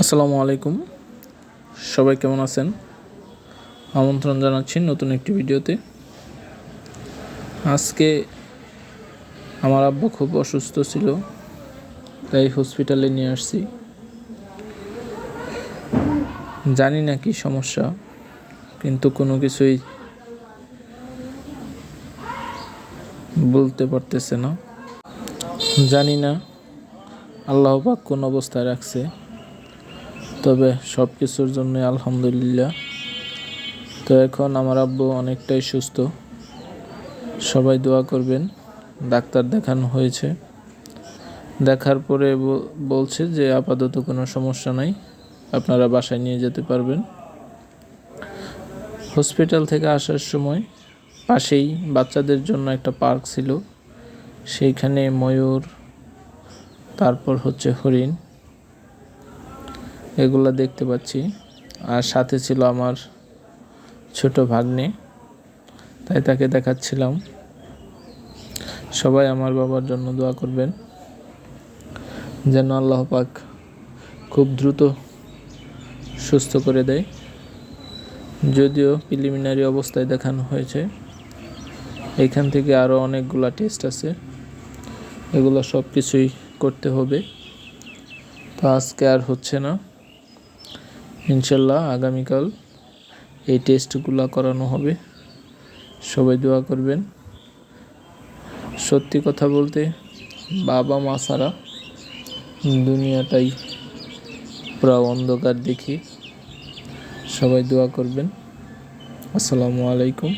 আসসালামু আলাইকুম। সবাই কেমন আছেন? আমন্ত্রণ জানাচ্ছি নতুন একটি ভিডিওতে। আজকে আমার আব্বু খুব অসুস্থ ছিল, তাই হসপিটালে নিয়ে আসছি। জানি না কি সমস্যা, কিন্তু কোনো কিছুই বলতে পারতেছে না। জানি না আল্লাহ পাক কোন অবস্থায় রাখছে, তবে সব কিছুর জন্য আলহামদুলিল্লাহ। তো এখন আমার আব্বু অনেকটাই সুস্থ, সবাই দোয়া করবেন। ডাক্তার দেখানো হয়েছে, দেখার পরে বলছে যে আপাতত কোনো সমস্যা নাই, আপনারা বাসায় নিয়ে যেতে পারবেন। হসপিটাল থেকে আসার সময় পাশেই বাচ্চাদের জন্য একটা পার্ক ছিল, সেইখানে ময়ূর, তারপর হরিণ, এগুলা দেখতে পাচ্ছি। আর সাথে ছিল আমার ছোট ভাগ্নে, তাই তাকে দেখাচ্ছিলাম। সবাই আমার বাবার জন্য দোয়া করবেন, যেন আল্লাহ পাক খুব দ্রুত সুস্থ করে দেয়। যদিও প্রিলিমিনারি অবস্থায় দেখানো হয়েছে, এখান থেকে আরও অনেকগুলা টেস্ট আছে, এগুলো সব কিছুই করতে হবে। তো আজকে আর হচ্ছে না, ইনশাল্লাহ আগামীকাল এই টেস্টগুলো করানো হবে। সবাই দোয়া করবেন। সত্যি কথা বলতে বাবা মা ছাড়া দুনিয়াটাই পুরো অন্ধকার দেখি। সবাই দোয়া করবেন। আসসালামু আলাইকুম।